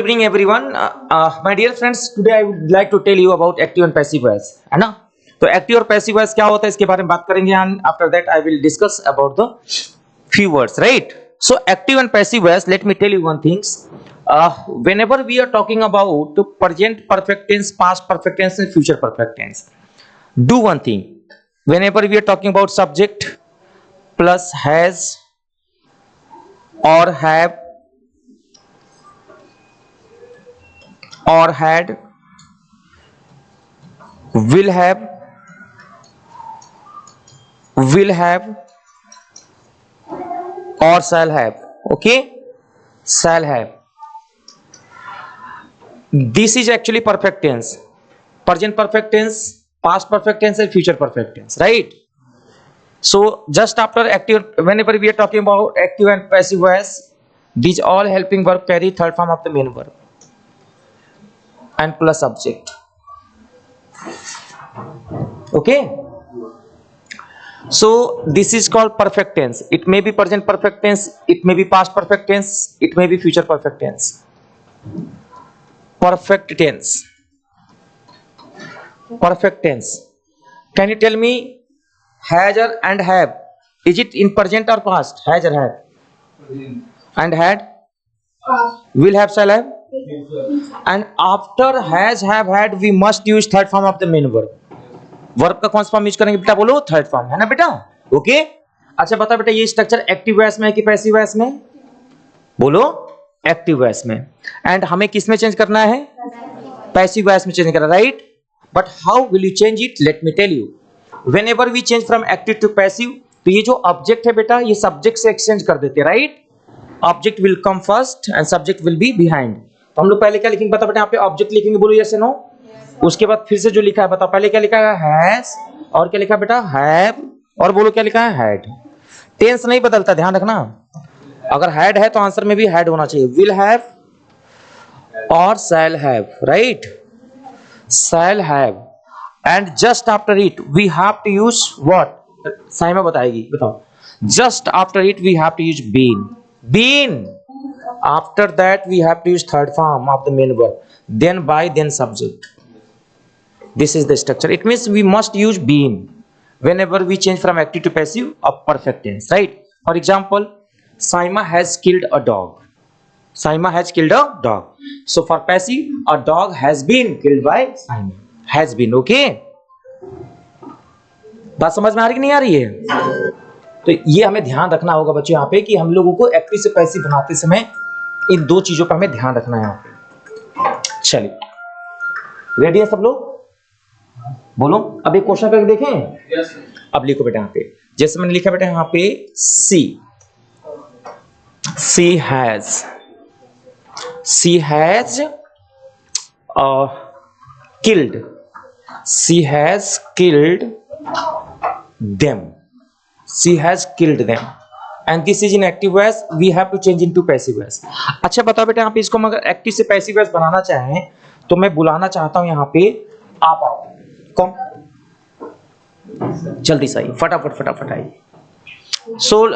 Good evening everyone. My dear friends, today I would like to tell you about active and passive voice, है ना? तो active और passive voice क्या होता है इसके बारे में बात करेंगे and after that I will discuss about the few words, right? So active and passive voice, let me tell you one things. Whenever we are talking about present perfect tense, past perfect tense and future perfect tense, do one thing. Whenever we are talking about subject plus has or have or had, will have, or shall have. Okay, shall have. This is actually perfect tense, present perfect tense, past perfect tense and future perfect tense, right? So just after active, whenever we are talking about active and passive voice, these all helping verb carry third form of the main verb and plus subject. Okay, so this is called perfect tense. It may be present perfect tense, it may be past perfect tense, it may be future perfect tense. Perfect tense, perfect tense. Can you tell me has and have, is it in present or past? Has or have? And had, will have, shall have. And after has, have, had, we must use third form of the main verb. Verb का कौन सा form use करेंगे बेटा? बोलो third form, है ना बेटा? Okay, अच्छा बता बेटा, ये स्ट्रक्चर एक्टिव वॉइस में है कि पैसिव वॉइस में? बोलो एक्टिव वॉइस में। एंड हमें किस में चेंज करना है? पैसिव वॉइस में चेंज करना, right? But how will you change it? Let me tell you. Whenever we change from active to passive, तो ये जो ऑब्जेक्ट है बेटा, ये सब्जेक्ट से एक्सचेंज कर देते हैं, right? Object will come first and subject will be behind. तो हम लोग पहले क्या लिखेंगे? बता बेटा, यहाँ पे ऑब्जेक्ट लिखेंगे, बोलो यस या नो। उसके बाद फिर से जो लिखा है बताओ, पहले क्या लिखा है? हैज, और क्या लिखा है बेटा? हैव, और बोलो क्या लिखा है? हैड। टेंस नहीं बदलता, ध्यान रखना। अगर हैड है तो आंसर में भी हैड होना चाहिए। विल हैव और shall have, right? Shall have. And just after it we have to use what? Saima बताएगी, बताओ। Just after it we have to use been, been. After that we have to use third form of the main verb, then by then subject. This is the structure. It means we must use been whenever we change from active to passive of perfect tense, right? For example, Saima has killed a dog. Saima has killed a dog. So for passive, a dog has been killed by Saima. Has been, okay? बात समझ में आ रही कि नहीं आ रही है? तो ये हमें ध्यान रखना होगा बच्चों यहाँ पे कि हम लोगों को एक्टिव से पैसिव बनाते समय इन दो चीजों पर हमें ध्यान रखना है यहाँ पे। चलिए, रेडी है सब लोग? बोलो। अब एक क्वेश्चन करके देखें। yes, अब लिखो बेटा यहाँ पे, जैसे मैंने लिखा बेटा यहाँ पे, she has killed, she has killed them, she has killed them. And this is in active voice, we have to change into passive voice. अच्छा बताओ बेटा, यहाँ पे इसको हम अगर एक्टिव से पैसिव वॉइस बनाना चाहें तो मैं बुलाना चाहता हूं यहाँ पे, आप आओ, कौन? जल्दी से आइए, फटाफट आइए। सो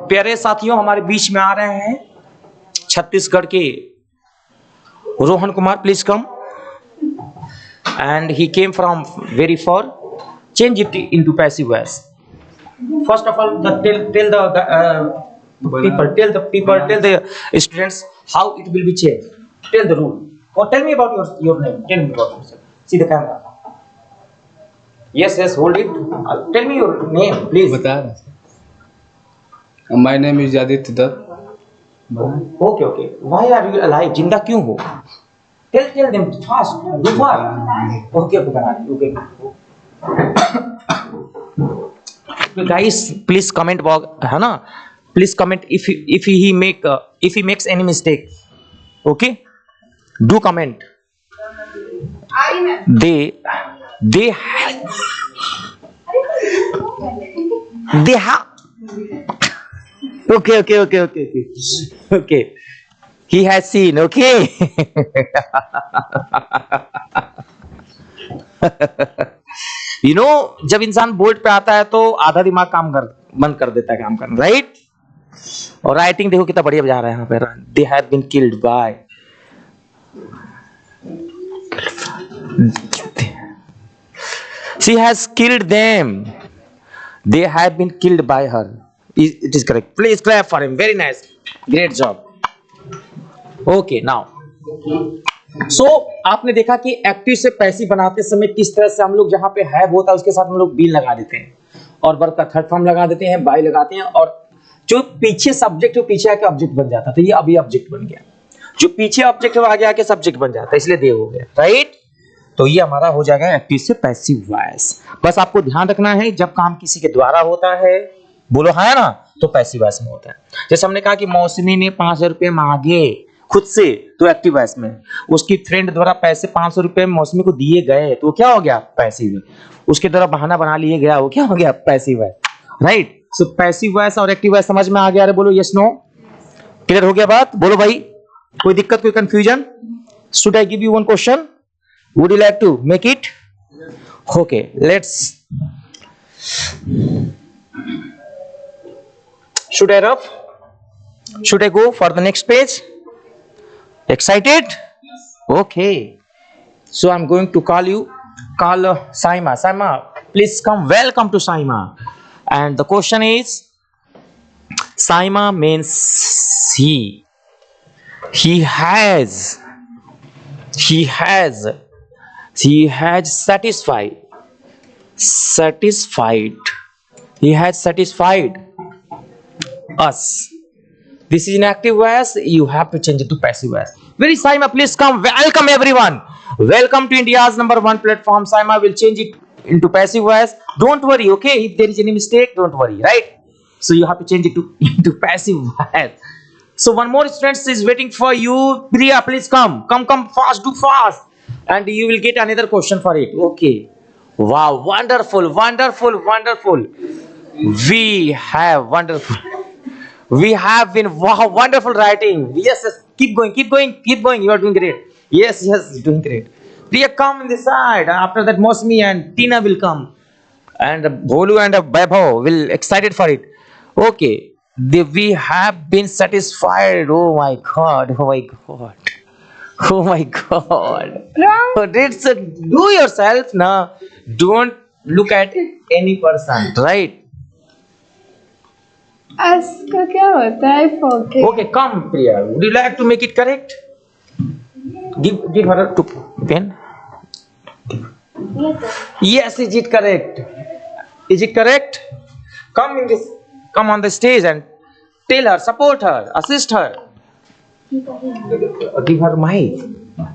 प्यारे साथियों, हमारे बीच में आ रहे हैं छत्तीसगढ़ के Rohan Kumar, please come. And he came from very for, change it into passive voice. First of all, tell the students how it will be changed. Tell the rule. Or tell me about your name. Tell me about yourself. See the camera. Yes, hold it. Tell me your name, please. बता रहा। My name is Aditya Dutt. Okay. Why are you alive? जिंदा क्यों हो? Tell them fast. Do what? Okay. Guys, please comment box, है ना? Please comment if he makes any mistake. Okay? Do comment. They have. Okay. He has seen. Okay. You know, जब इंसान board पे आता है तो आधा दिमाग बंद कर देता है काम करना, राइट? और राइटिंग देखो कितना बढ़िया जा रहा है यहाँ पे। They have been killed by, She has killed them. They have been killed by her. It is correct. Please clap for him. Very nice. Great job. Okay, now. सो आपने देखा कि एक्टिव से पैसिव बनाते समय किस तरह से हम लोग जहां पे हैव होता है उसके साथ हम लोग बीन लगा देते हैं और वर्ब का थर्ड फॉर्म लगा देते हैं, बाय लगाते हैं, और जो पीछे सब्जेक्ट है पीछे आके ऑब्जेक्ट बन जाता था, ये अभी ऑब्जेक्ट बन गया। जो पीछे ऑब्जेक्ट है वो आगे आके सब्जेक्ट बन जाता है, इसलिए दे हो गया, राइट। तो ये हमारा हो जाएगा एक्टिव से पैसिव वॉइस। बस आपको ध्यान रखना है जब काम किसी के द्वारा होता है, बोलो हाँ ना, तो पैसिव वॉइस में होता है। जैसे हमने कहा कि मौसमी ने 500 रुपए मांगे खुद से, तो एक्टिव वॉइस में। उसकी फ्रेंड द्वारा पैसे 500 रुपए मौसमी को दिए गए, तो वो क्या हो गया, पैसिव। उसके द्वारा बहाना बना लिए गया, वो क्या हो गया, पैसिव वॉइस, राइट। सो पैसिव वॉइस और एक्टिव वॉइस समझ में आ गया? अरे बोलो यस नो, क्लियर हो गया बात? बोलो भाई, कोई दिक्कत, कोई confusion? Should I give you one question? Would you like to make it? Okay, let's, should I rough? Should I go for the next page? Excited? Okay. So I'm going to call Saima. Saima, please come. Welcome to Saima. And the question is, Saima means he. He has satisfied. He has satisfied us. This is an active voice. You have to change it to passive voice. Very Saima, please come. Welcome everyone. Welcome to India's #1 platform. Saima will change it into passive voice. Don't worry, okay? If there is any mistake, don't worry, right? So you have to change it into passive voice. So one more student is waiting for you. Priya, please come. Come fast. Do fast, and you will get another question for it. Okay. Wow, wonderful. We have been wonderful writing. Yes, keep going. You are doing great. Yes, doing great. Priya, come in this side. After that, Mosmi and Tina will come, and Bholu and Vaibhav will excited for it. Okay, we have been satisfied. Oh my God. It's do yourself now. Don't look at any person, right? का क्या होता है? forget. Okay, come Priya. Would you like to make it correct? Give her a pen. Yes, is it correct? Come on the stage and tell her, support her, assist her. Give her mic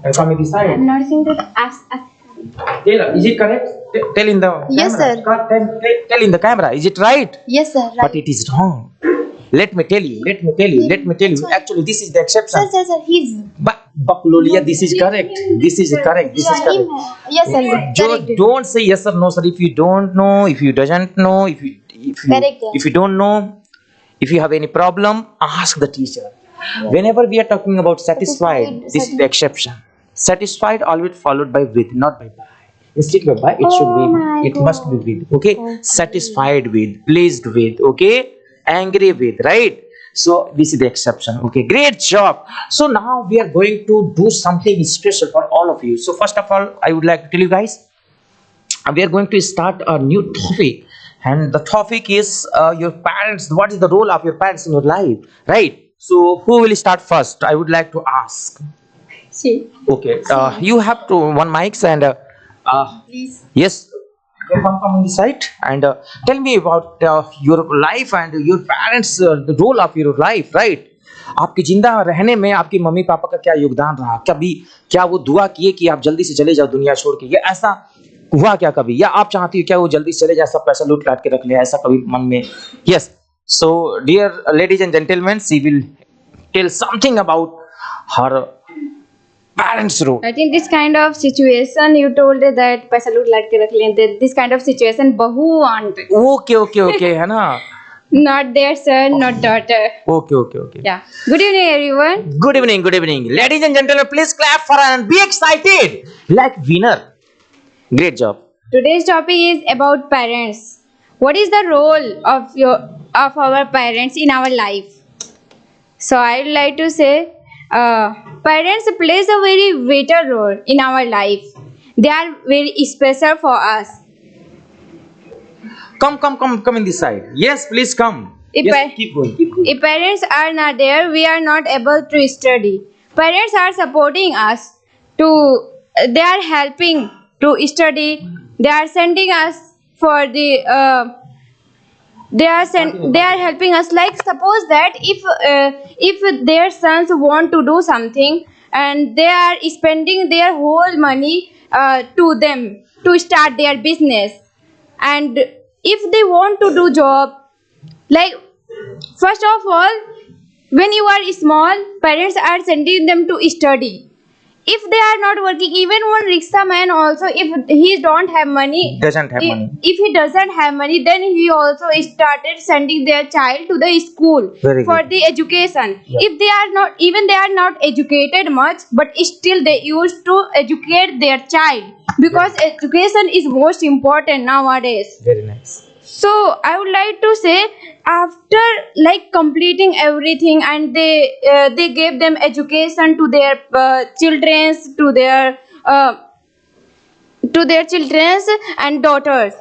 and come in the side. I'm not saying that Tell her, is it correct? Tell in the Yes, camera. Tell in the camera. Is it right? Yes, sir. Right. But it is wrong. Let me tell you. Actually, this is the exception. Sir. He's. But Bakulolia, this is correct. This is correct. Yes, sir. Correct. Don't say yes or no, sir. If you don't know, if you doesn't know, Correct. if you don't know, if you have any problem, ask the teacher. Whenever we are talking about satisfied, this is the exception. Satisfied always followed by with, not by. Instead of by, it should be. It must be with. Okay. Satisfied with, pleased with. Okay. Angry with, right? So this is the exception. Okay, great job. So now we are going to do something special for all of you. So first of all, I would like to tell you guys, we are going to start a new topic, and the topic is your parents. What is the role of your parents in your life, right? So who will start first? I would like to ask. She. Okay, you have to one mics and Please. yes. Come on the side and tell me about your life and your parents, the role of your life, right? आपकी जिंदा रहने में आपकी mummy papa का क्या योगदान रहा? कभी क्या वो दुआ किए कि आप जल्दी से चले जाओ दुनिया छोड़ के? ये ऐसा हुआ क्या कभी? या आप चाहती हो क्या वो जल्दी से चले जाए, सब पैसा लूट लाट के रख ले? ऐसा कभी मन में? Yes. So dear ladies and gentlemen, she will tell something about her parents' role. I think this kind of situation you told that पैसा लूट लाट के रख लें. This kind of situation बहु want. Okay, है ना? Not their son, not daughter. Okay. Yeah. Good evening, everyone. Good evening. Ladies and gentlemen, please clap for her and be excited like winner. Great job. Today's topic is about parents. What is the role of our parents in our life? So I would like to say parents plays a very vital role in our life. They are very special for us. Come in this side. Yes, please come. If Yes, I- keep going, keep going. If parents are not there, we are not able to study. Parents are supporting us to, they are helping to study. They are sending us for the, they are helping us. Like suppose that if their sons want to do something and they are spending their whole money to them to start their business, and if they want to do job, like first of all, when you are small, parents are sending them to study. If they are not working, even one rickshaw man also, if he don't have money, Doesn't have money. if he doesn't have money, then he also started sending their child to the school Very for good. the education. Yeah. If they are not, even they are not educated much, but still they used to educate their child, because education is most important nowadays. Very nice. So I would like to say, after like completing everything, and they gave them education to their childrens, to their childrens and daughters.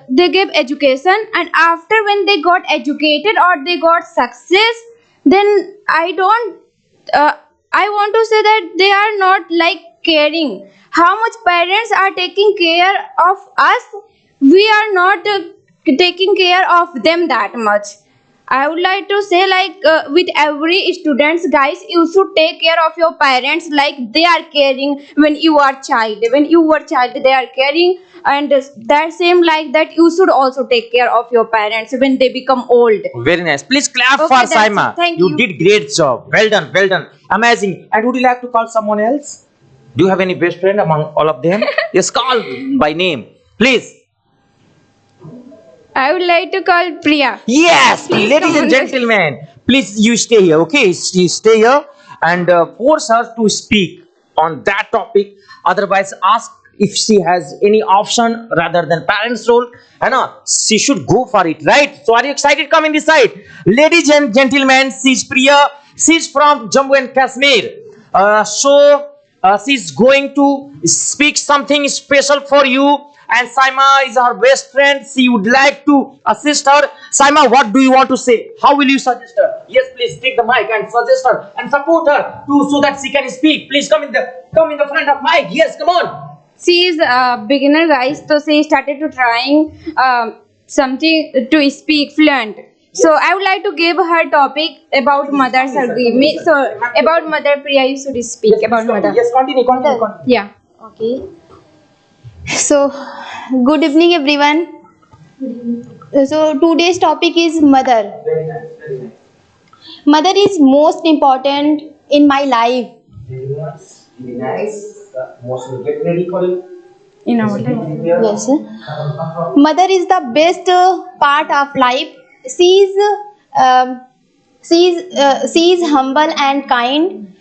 They gave education, and after when they got educated or they got success, then I want to say that they are not like caring how much parents are taking care of us. We are not taking care of them that much. I would like to say, like with every students, guys, you should take care of your parents like they are caring when you are child. When you were child, they are caring, and that same like that you should also take care of your parents when they become old. Very nice. Please clap Okay, for that's Saima. it. Thank you you. did great job. Well done, well done. Amazing. And would you like to call someone else? Do you have any best friend among all of them? Yes, call by name. Please. I would like to call Priya. Yes, Please ladies come and on. gentlemen, please you stay here, okay? You stay here and force her to speak on that topic. Otherwise, ask if she has any option rather than parents' role. And she should go for it, right? So, are you excited? Come in this side, ladies and gentlemen. She's Priya. She's from Jammu and Kashmir. She's going to speak something special for you. And Saima is her best friend. She would like to assist her. Saima, what do you want to say? How will you suggest her? Yes, please take the mic and suggest her and support her so that she can speak. Please come in the front of mic. Yes, come on. She is a beginner, guys, so she started to trying something to speak fluent. So I would like to give her topic about mother Sargi. So about mother, Priya, you should speak Yes, about please mother. Yes, continue. Yeah. Okay. So, good evening, everyone. So, today's topic is mother. Very nice, very nice. Mother is most important in my life. Very nice, very nice. Most get ready for you. In our life. Yes. Mother is the best part of life. She is humble and kind.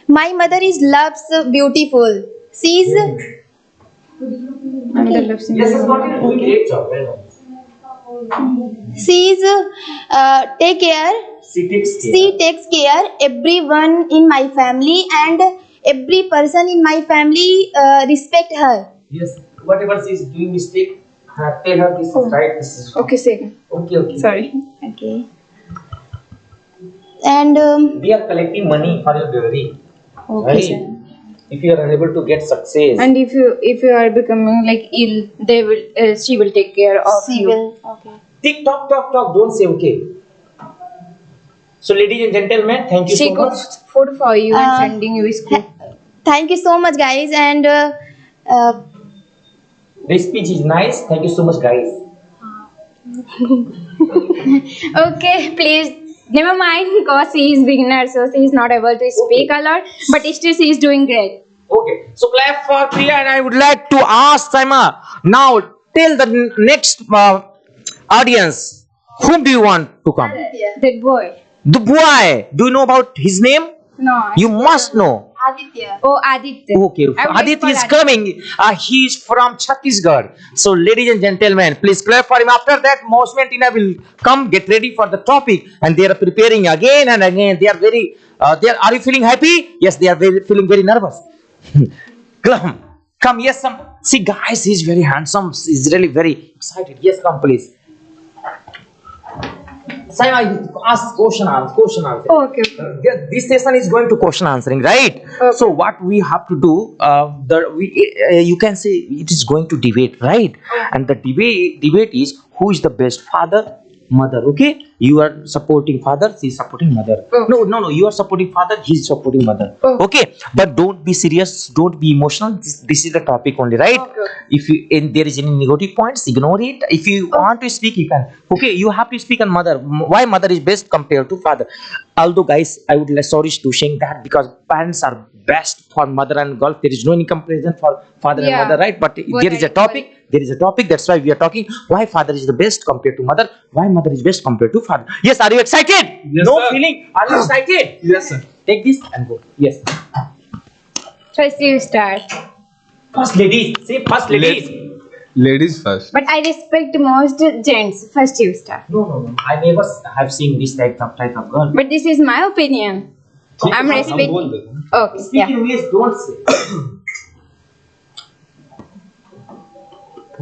My mother is loves beautiful. She is Mother loves you. Yes, continue. Great job. Well done. take care. She takes care. She takes care everyone in my family, and every person in my family respect her. Yes, whatever she is doing mistake, tell her this is right. This is Okay, second. okay. Sorry. Okay. And We are collecting money for your delivery. Okay, Right? sir. If you are unable to get success, And if you are becoming like ill, they will she will take care of she you. will. Okay. tick talk. Don't say okay. So, ladies and gentlemen, thank you She so much. cooks food for you and Uh, sending you school. Thank you so much, guys. And The speech is nice. Thank you so much, guys. Okay, please. Never mind, because she is beginner, so she is not able to speak a lot. But still, she is doing great. Okay, so clap for Priya, and I would like to ask Saima now. Tell the next audience, whom do you want to come? That boy. The boy. Do you know about his name? No. You must know. Aditya. Oh, Aditya. Okay, I will wait Aditya for is Aditya. coming. He is from Chhattisgarh. So, ladies and gentlemen, please clap for him. After that, Mosme and Tina will come get ready for the topic, and they are preparing again and again. They are very. Are you feeling happy? Yes, they are feeling very nervous. Come. Yes, some. See, guys, he's very handsome. He's really very excited. Yes, come, please. Simon, ask question answer. Oh, okay. This session is going to question answering, right? Okay. So what we have to do, you can say it is going to debate, right? And the debate is who is the best father, mother. Okay, you are supporting father, she is supporting mother. Okay. No, you are supporting father, he is supporting mother. Okay. Okay, but don't be serious, don't be emotional. This is the topic only, right? Okay. If you and there is any negative points, ignore it. If you want to speak, you can. Okay, you have to speak on mother. Why mother is best compared to father? Although, guys, I would like sorry to saying that because parents are best for mother and girl. There is no any comparison for father Yeah. and mother, right? But What there is I- a topic. There is a topic. That's why we are talking. Why father is the best compared to mother? Why mother is best compared to father? Yes, are you excited? Yes, no sir. feeling. Are you excited? Yes, sir. Take this and go. Yes. First you start. First ladies. Say first ladies. Ladies first. But I respect most gents. First you start. No. I never have seen this type of girl. But this is my opinion. I'm respecting. Okay. Speak Yeah. English, don't say.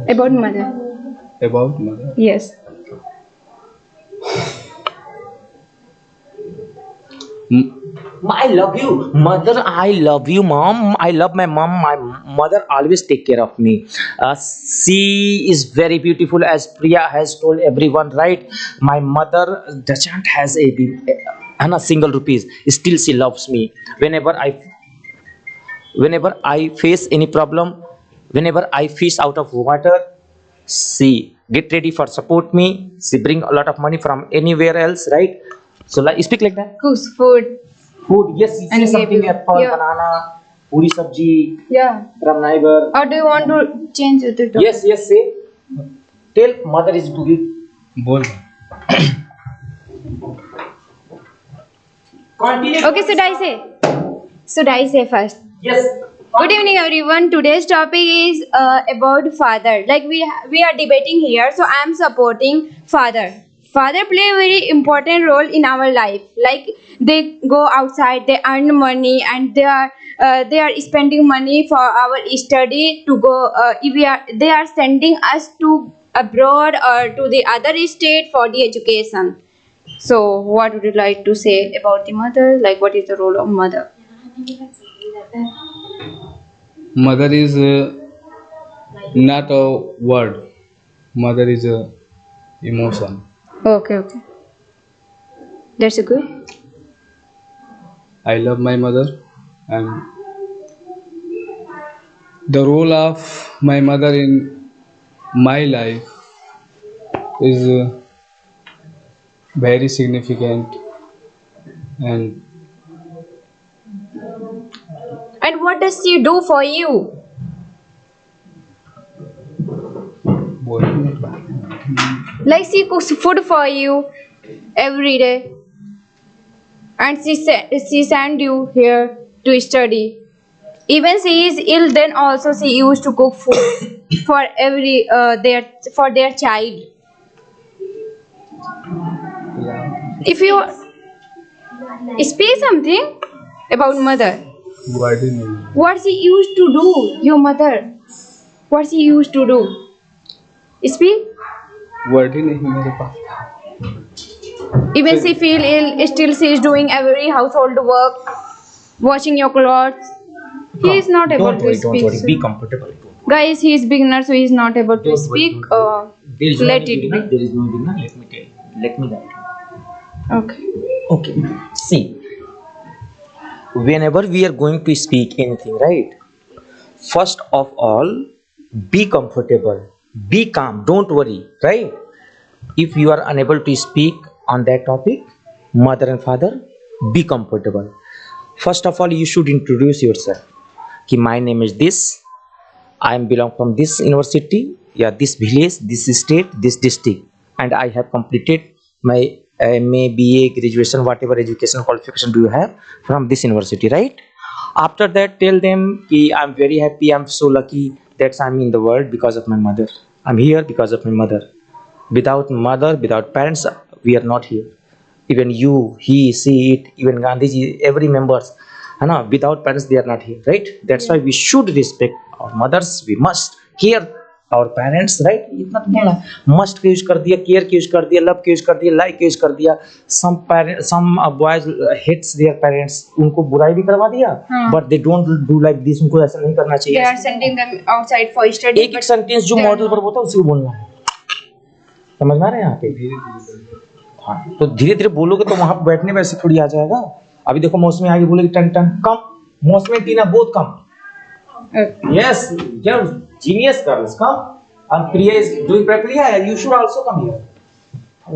About mother. About mother. Yes. I love you, mother. I love you, mom. I love my mom. My mother always take care of me. She is very beautiful, as Priya has told everyone, right? My mother doesn't has a single rupees. Still, she loves me. Whenever I face any problem, whenever I fish out of water, she get ready for support me. She bring a lot of money from anywhere else, right? So, like, speak like that. Cooks food. Food, yes, you And say something, maybe- apple, yeah. banana, puri sabji Yeah. from neighbor. Or do you want to change the topic? Yes, say. Tell mother is good. Bol. Continue. Okay, should I say? Should I say first? Yes. Good evening, everyone. Today's topic is about father. Like we are debating here, so I am supporting father. Father play a very important role in our life. Like they go outside, they earn money, and they are spending money for our study to go. They are sending us to abroad or to the other state for the education. So, what would you like to say about the mother? Like, what is the role of mother? Mother is not a word. Mother is a emotion. Okay. That's a good. I love my mother, and the role of my mother in my life is very significant, and And what does she do for you? Like she cooks food for you every day, and she send you here to study. Even she is ill, then also she used to cook food for their child. If you speak something about mother, word ही नहीं what she used to do, your mother, what she used to do. Speak. Word ही नहीं मेरे पास. Even she feel ill, still she is doing every household work, washing your clothes. He is not able Don't to worry, speak. don't worry. Be comfortable. Guys, he is beginner, so he is not able to Don't worry, speak. don't worry. There is no Let it beginner, be. There is no beginner. Let me tell you. Let me guide you. Okay. Okay. See, whenever we are going to speak anything, right? First of all, be comfortable. Be calm. Don't worry, right? If you are unable to speak on that topic, mother and father, be comfortable. First of all, you should introduce yourself. Ki, my name is this. I am belong from this university, yeah, this village, this state, this district, and I have completed my MA, BA, graduation, whatever education qualification do you have from this university, right? After that, tell them कि I'm very happy, I'm so lucky that I'm in the world because of my mother. I'm here because of my mother. Without mother, without parents, we are not here. Even you, he, she, it, even Gandhiji, every members, है ना, without parents they are not here, right? That's why we should respect our mothers. We must hear our parents, right? इतना तो बोलना must का use कर दिया, care का use कर दिया, love का यूज कर दिया, like का यूज कर दिया. Some boys hates their parents, उनको बुराई भी करवा दिया, but they don't do like this. उनको ऐसा नहीं करना They are चाहिए. sending them outside for study. एक एक सेंटेंस जो मॉडल पर होता है उसी को बोलना है. समझ में आ रहा है यहाँ पे? हाँ, तो धीरे धीरे बोलोगे तो वहां पर बैठने वैसे थोड़ी आ जाएगा. अभी देखो मौसमी आगे बोलेगी टन टन कम, मौसमी टीना बहुत कम. Yes, you're genius girls, come. And Priya is doing Priya, you should also come here.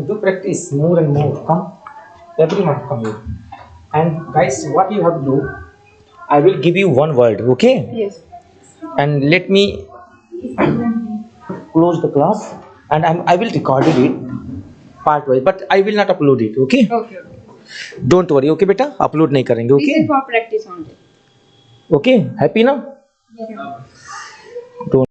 Do practice more and more. Come, everyone come here. And guys, what you have to do? I will give you one word, okay? Yes. And let me close the class, and I will record it part wise, but I will not upload it, okay? Okay. Don't worry, okay, beta? Upload नहीं करेंगे, This okay? is for practice only. Okay, happy now? Yeah.